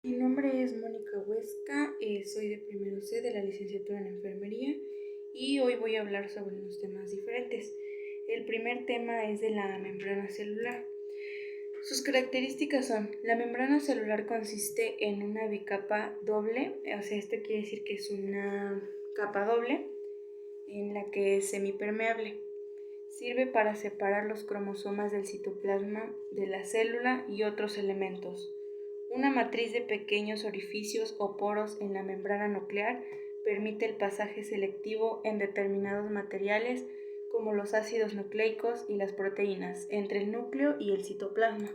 Mi nombre es Mónica Huesca, soy de primero C de la licenciatura en enfermería y hoy voy a hablar sobre unos temas diferentes. El primer tema es de la membrana celular. Sus características son: la membrana celular consiste en una bicapa doble, esto quiere decir que es una capa doble en la que es semipermeable. Sirve para separar los cromosomas del citoplasma de la célula y otros elementos. Una matriz de pequeños orificios o poros en la membrana nuclear permite el pasaje selectivo en determinados materiales como los ácidos nucleicos y las proteínas entre el núcleo y el citoplasma.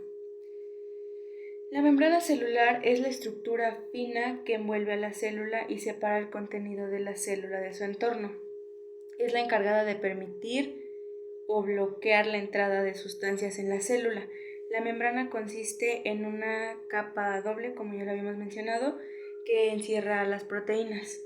La membrana celular es la estructura fina que envuelve a la célula y separa el contenido de la célula de su entorno. Es la encargada de permitir o bloquear la entrada de sustancias en la célula. La membrana consiste en una capa doble, como ya lo habíamos mencionado, que encierra las proteínas.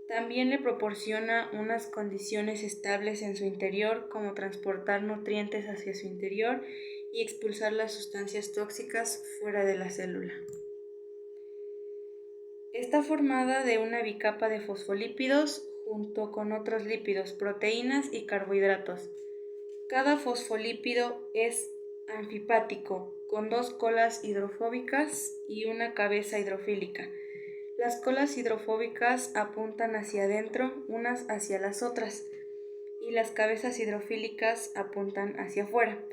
También le proporciona unas condiciones estables en su interior, como transportar nutrientes hacia su interior y expulsar las sustancias tóxicas fuera de la célula. Está formada de una bicapa de fosfolípidos junto con otros lípidos, proteínas y carbohidratos. Cada fosfolípido es anfipático, con dos colas hidrofóbicas y una cabeza hidrofílica. Las colas hidrofóbicas apuntan hacia adentro unas hacia las otras y las cabezas hidrofílicas apuntan hacia afuera.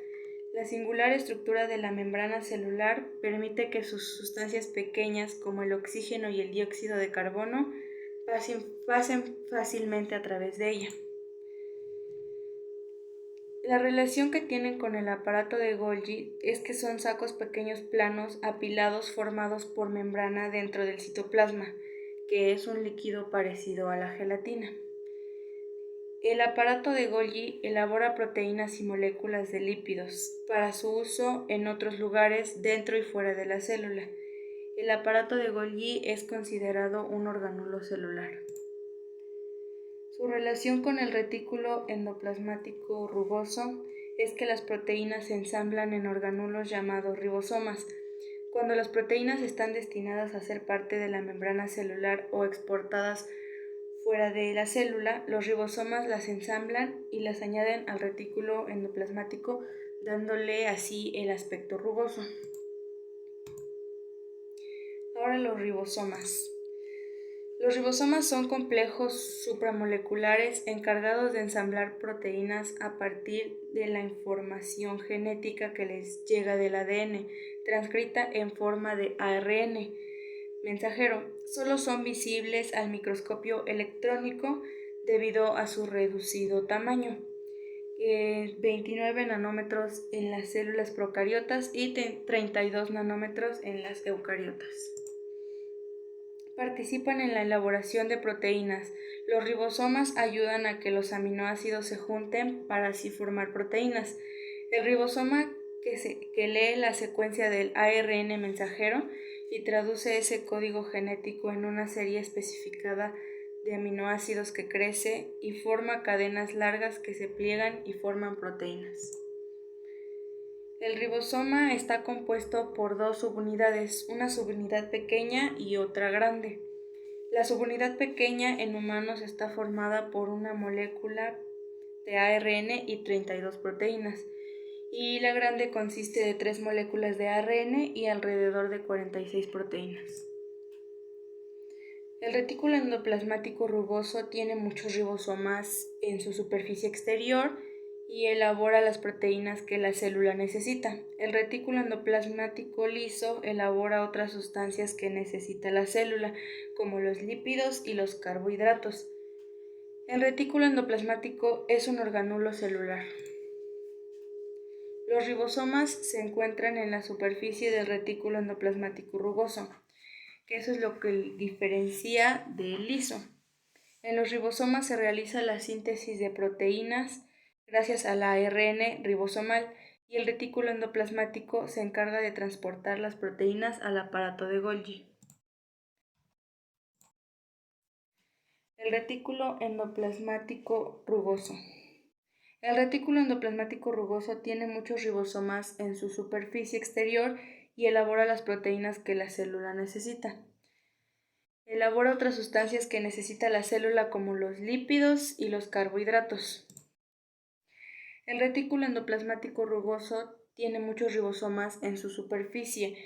La singular estructura de la membrana celular permite que sus sustancias pequeñas, como el oxígeno y el dióxido de carbono, pasen fácilmente a través de ella. La relación que tienen con el aparato de Golgi es que son sacos pequeños planos apilados formados por membrana dentro del citoplasma, que es un líquido parecido a la gelatina. El aparato de Golgi elabora proteínas y moléculas de lípidos para su uso en otros lugares dentro y fuera de la célula. El aparato de Golgi es considerado un organulo celular. Su relación con el retículo endoplasmático rugoso es que las proteínas se ensamblan en organulos llamados ribosomas. Cuando las proteínas están destinadas a ser parte de la membrana celular o exportadas fuera de la célula, los ribosomas las ensamblan y las añaden al retículo endoplasmático, dándole así el aspecto rugoso. Ahora los ribosomas. Los ribosomas son complejos supramoleculares encargados de ensamblar proteínas a partir de la información genética que les llega del ADN, transcrita en forma de ARN mensajero. Solo son visibles al microscopio electrónico debido a su reducido tamaño, 29 nanómetros en las células procariotas y 32 nanómetros en las eucariotas. Participan en la elaboración de proteínas. Los ribosomas ayudan a que los aminoácidos se junten para así formar proteínas. El ribosoma que lee la secuencia del ARN mensajero y traduce ese código genético en una serie especificada de aminoácidos que crece y forma cadenas largas que se pliegan y forman proteínas. El ribosoma está compuesto por dos subunidades, una subunidad pequeña y otra grande. La subunidad pequeña en humanos está formada por una molécula de ARN y 32 proteínas, y la grande consiste de 3 moléculas de ARN y alrededor de 46 proteínas. El retículo endoplasmático rugoso tiene muchos ribosomas en su superficie exterior y elabora las proteínas que la célula necesita. El retículo endoplasmático liso elabora otras sustancias que necesita la célula, como los lípidos y los carbohidratos. El retículo endoplasmático es un organulo celular. Los ribosomas se encuentran en la superficie del retículo endoplasmático rugoso, que eso es lo que diferencia del liso. En los ribosomas se realiza la síntesis de proteínas gracias al ARN ribosomal y el retículo endoplasmático se encarga de transportar las proteínas al aparato de Golgi. El retículo endoplasmático rugoso. El retículo endoplasmático rugoso tiene muchos ribosomas en su superficie exterior y elabora las proteínas que la célula necesita. Elabora otras sustancias que necesita la célula como los lípidos y los carbohidratos. El retículo endoplasmático rugoso tiene muchos ribosomas en su superficie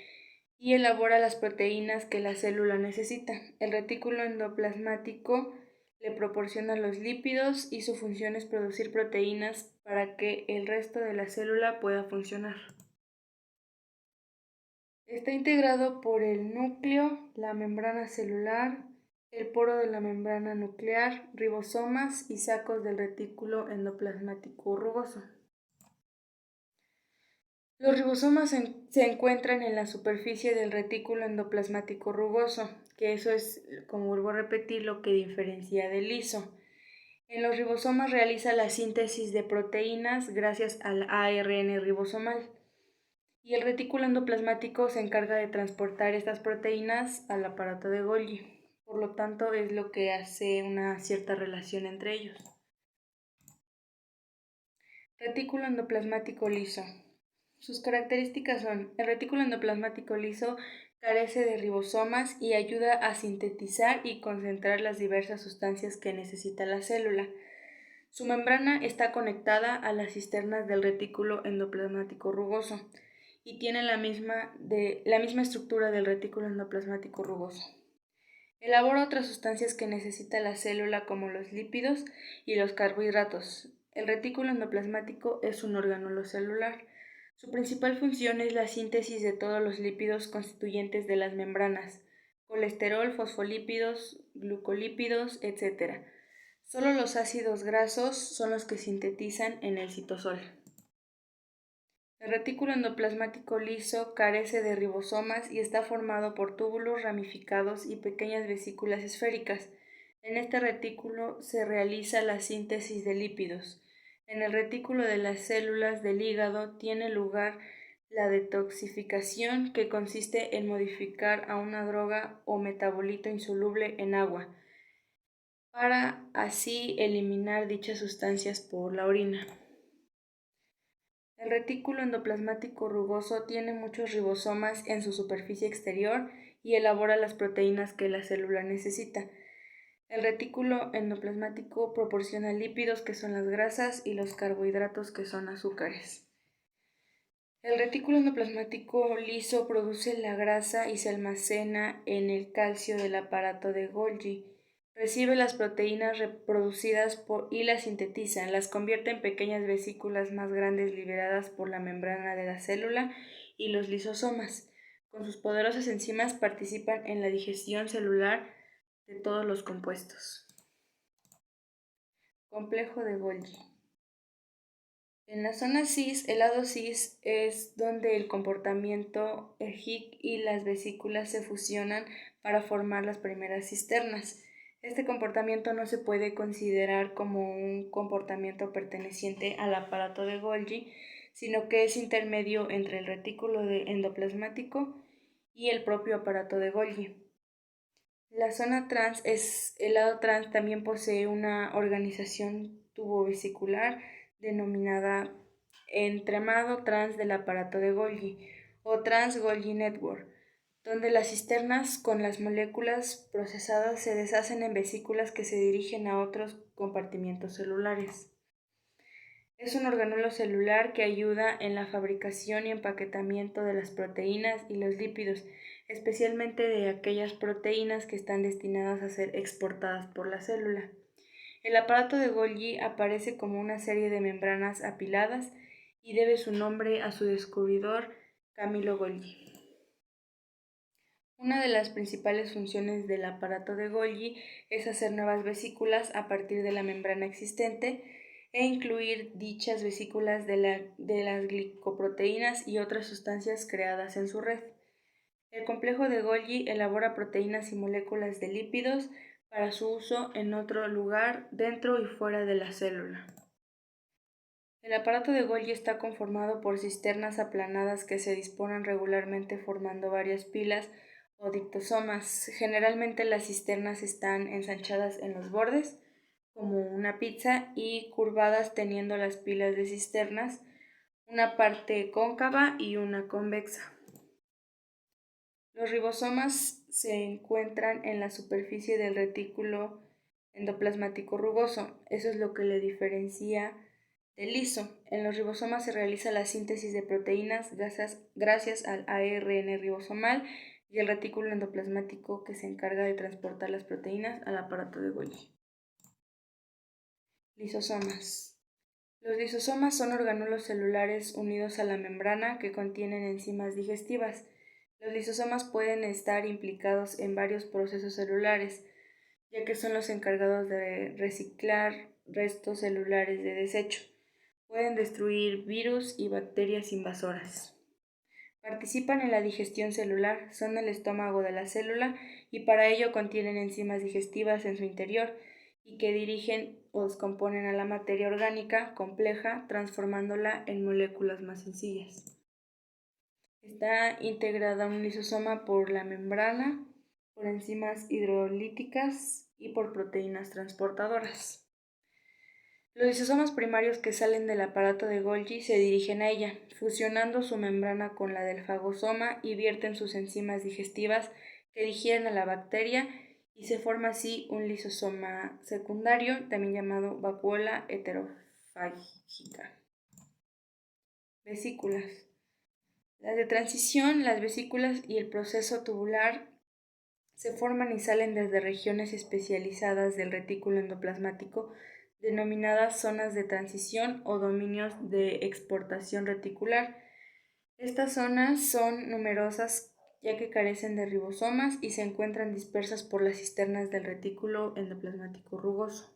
y elabora las proteínas que la célula necesita. El retículo endoplasmático le proporciona los lípidos y su función es producir proteínas para que el resto de la célula pueda funcionar. Está integrado por el núcleo, la membrana celular, el poro de la membrana nuclear, ribosomas y sacos del retículo endoplasmático rugoso. Los ribosomas se encuentran en la superficie del retículo endoplasmático rugoso, que eso es, como vuelvo a repetir, lo que diferencia del liso. En los ribosomas realiza la síntesis de proteínas gracias al ARN ribosomal. Y el retículo endoplasmático se encarga de transportar estas proteínas al aparato de Golgi. Por lo tanto, es lo que hace una cierta relación entre ellos. Retículo endoplasmático liso. Sus características son: el retículo endoplasmático liso carece de ribosomas y ayuda a sintetizar y concentrar las diversas sustancias que necesita la célula. Su membrana está conectada a las cisternas del retículo endoplasmático rugoso y tiene la misma estructura del retículo endoplasmático rugoso. Elabora otras sustancias que necesita la célula como los lípidos y los carbohidratos. El retículo endoplasmático es un orgánulo celular. Su principal función es la síntesis de todos los lípidos constituyentes de las membranas: colesterol, fosfolípidos, glucolípidos, etc. Solo los ácidos grasos son los que sintetizan en el citosol. El retículo endoplasmático liso carece de ribosomas y está formado por túbulos ramificados y pequeñas vesículas esféricas. En este retículo se realiza la síntesis de lípidos. En el retículo de las células del hígado tiene lugar la detoxificación, que consiste en modificar a una droga o metabolito insoluble en agua, para así eliminar dichas sustancias por la orina. El retículo endoplasmático rugoso tiene muchos ribosomas en su superficie exterior y elabora las proteínas que la célula necesita. El retículo endoplasmático proporciona lípidos, que son las grasas, y los carbohidratos, que son azúcares. El retículo endoplasmático liso produce la grasa y se almacena en el calcio del aparato de Golgi. Recibe las proteínas reproducidas y las sintetiza, las convierte en pequeñas vesículas más grandes liberadas por la membrana de la célula y los lisosomas. Con sus poderosas enzimas participan en la digestión celular de todos los compuestos. Complejo de Golgi. En la zona cis, el lado cis es donde el comportamiento ERGIC y las vesículas se fusionan para formar las primeras cisternas. Este comportamiento no se puede considerar como un comportamiento perteneciente al aparato de Golgi, sino que es intermedio entre el retículo endoplasmático y el propio aparato de Golgi. La zona trans el lado trans también posee una organización tubovesicular denominada entramado trans del aparato de Golgi o Trans-Golgi Network, donde las cisternas con las moléculas procesadas se deshacen en vesículas que se dirigen a otros compartimientos celulares. Es un orgánulo celular que ayuda en la fabricación y empaquetamiento de las proteínas y los lípidos, especialmente de aquellas proteínas que están destinadas a ser exportadas por la célula. El aparato de Golgi aparece como una serie de membranas apiladas y debe su nombre a su descubridor, Camillo Golgi. Una de las principales funciones del aparato de Golgi es hacer nuevas vesículas a partir de la membrana existente e incluir dichas vesículas de las glicoproteínas y otras sustancias creadas en su red. El complejo de Golgi elabora proteínas y moléculas de lípidos para su uso en otro lugar dentro y fuera de la célula. El aparato de Golgi está conformado por cisternas aplanadas que se disponen regularmente formando varias pilas o dictosomas. Generalmente las cisternas están ensanchadas en los bordes, como una pizza, y curvadas, teniendo las pilas de cisternas una parte cóncava y una convexa. Los ribosomas se encuentran en la superficie del retículo endoplasmático rugoso. Eso es lo que le diferencia del liso. En los ribosomas se realiza la síntesis de proteínas gracias al ARN ribosomal y el retículo endoplasmático que se encarga de transportar las proteínas al aparato de Golgi. Lisosomas. Los lisosomas son orgánulos celulares unidos a la membrana que contienen enzimas digestivas. Los lisosomas pueden estar implicados en varios procesos celulares, ya que son los encargados de reciclar restos celulares de desecho. Pueden destruir virus y bacterias invasoras. Participan en la digestión celular, son el estómago de la célula y para ello contienen enzimas digestivas en su interior y que dirigen o descomponen a la materia orgánica compleja, transformándola en moléculas más sencillas. Está integrada un lisosoma por la membrana, por enzimas hidrolíticas y por proteínas transportadoras. Los lisosomas primarios que salen del aparato de Golgi se dirigen a ella, fusionando su membrana con la del fagosoma y vierten sus enzimas digestivas que digieren a la bacteria y se forma así un lisosoma secundario, también llamado vacuola heterofágica. Vesículas. Las de transición, las vesículas y el proceso tubular se forman y salen desde regiones especializadas del retículo endoplasmático denominadas zonas de transición o dominios de exportación reticular. Estas zonas son numerosas ya que carecen de ribosomas y se encuentran dispersas por las cisternas del retículo endoplasmático rugoso.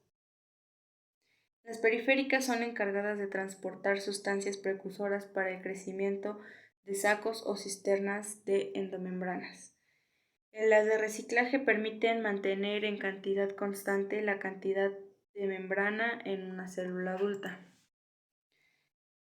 Las periféricas son encargadas de transportar sustancias precursoras para el crecimiento de sacos o cisternas de endomembranas. Las de reciclaje permiten mantener en cantidad constante la cantidad de membrana en una célula adulta.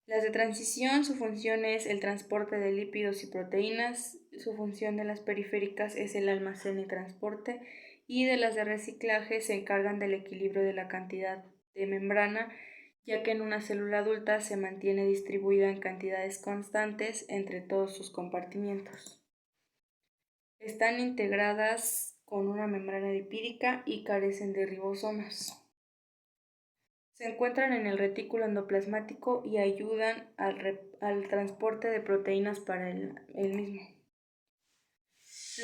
Las de transición, su función es el transporte de lípidos y proteínas, su función de las periféricas es el almacén y transporte, y de las de reciclaje se encargan del equilibrio de la cantidad de membrana, ya que en una célula adulta se mantiene distribuida en cantidades constantes entre todos sus compartimientos. Están integradas con una membrana lipídica y carecen de ribosomas. Se encuentran en el retículo endoplasmático y ayudan al transporte de proteínas para el mismo.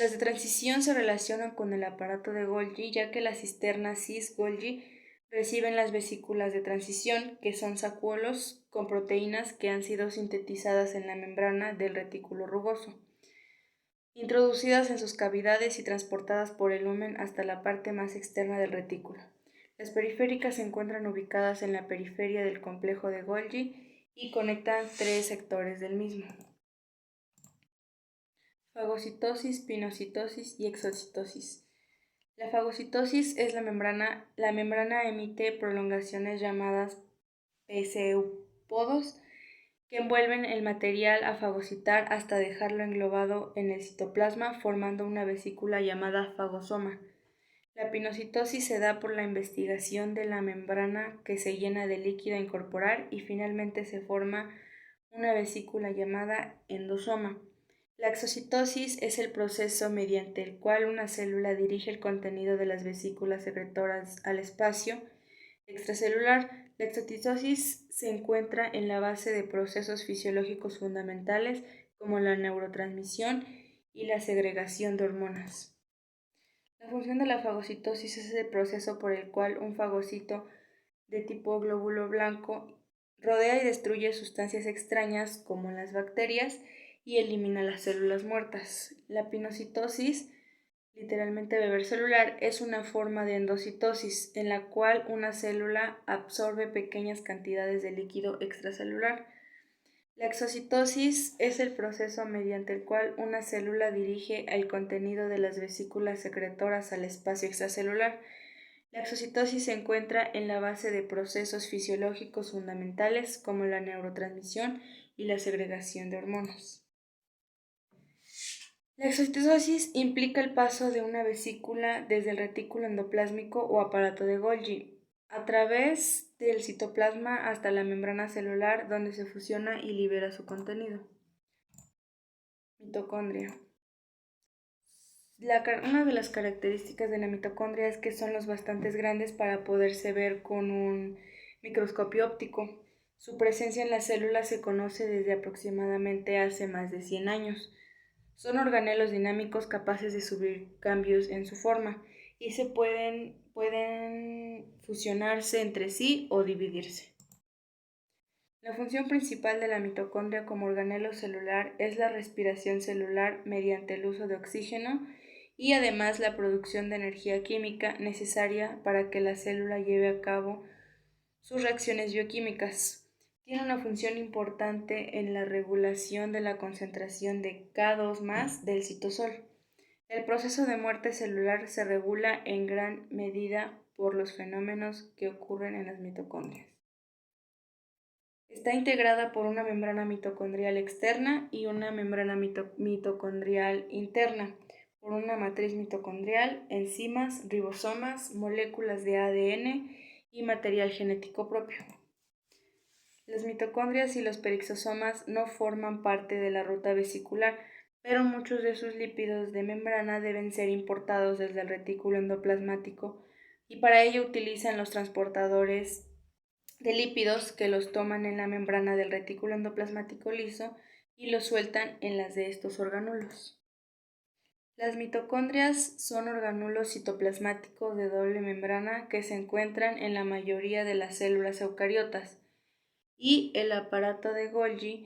Las de transición se relacionan con el aparato de Golgi, ya que las cisternas cis-Golgi reciben las vesículas de transición, que son sacuolos con proteínas que han sido sintetizadas en la membrana del retículo rugoso, introducidas en sus cavidades y transportadas por el lumen hasta la parte más externa del retículo. Las periféricas se encuentran ubicadas en la periferia del complejo de Golgi y conectan tres sectores del mismo: fagocitosis, pinocitosis y exocitosis. La fagocitosis es la membrana emite prolongaciones llamadas pseudopodos que envuelven el material a fagocitar hasta dejarlo englobado en el citoplasma, formando una vesícula llamada fagosoma. La pinocitosis se da por la investigación de la membrana que se llena de líquido a incorporar y finalmente se forma una vesícula llamada endosoma. La exocitosis es el proceso mediante el cual una célula dirige el contenido de las vesículas secretoras al espacio extracelular. La exocitosis se encuentra en la base de procesos fisiológicos fundamentales como la neurotransmisión y la segregación de hormonas. La función de la fagocitosis es el proceso por el cual un fagocito de tipo glóbulo blanco rodea y destruye sustancias extrañas como las bacterias y elimina las células muertas. La pinocitosis, literalmente beber celular, es una forma de endocitosis en la cual una célula absorbe pequeñas cantidades de líquido extracelular. La exocitosis es el proceso mediante el cual una célula dirige el contenido de las vesículas secretoras al espacio extracelular. La exocitosis se encuentra en la base de procesos fisiológicos fundamentales como la neurotransmisión y la segregación de hormonas. La exocitosis implica el paso de una vesícula desde el retículo endoplásmico o aparato de Golgi a través del citoplasma hasta la membrana celular, donde se fusiona y libera su contenido. Mitocondria. Una de las características de la mitocondria es que son los bastantes grandes para poderse ver con un microscopio óptico. Su presencia en las células se conoce desde aproximadamente hace más de 100 años. Son organelos dinámicos capaces de sufrir cambios en su forma y pueden fusionarse entre sí o dividirse. La función principal de la mitocondria como organelo celular es la respiración celular mediante el uso de oxígeno y además la producción de energía química necesaria para que la célula lleve a cabo sus reacciones bioquímicas. Tiene una función importante en la regulación de la concentración de K2+ del citosol. El proceso de muerte celular se regula en gran medida por los fenómenos que ocurren en las mitocondrias. Está integrada por una membrana mitocondrial externa y una membrana mitocondrial interna, por una matriz mitocondrial, enzimas, ribosomas, moléculas de ADN y material genético propio. Las mitocondrias y los perixisomas no forman parte de la ruta vesicular, pero muchos de sus lípidos de membrana deben ser importados desde el retículo endoplasmático y para ello utilizan los transportadores de lípidos que los toman en la membrana del retículo endoplasmático liso y los sueltan en las de estos orgánulos. Las mitocondrias son orgánulos citoplasmáticos de doble membrana que se encuentran en la mayoría de las células eucariotas y el aparato de Golgi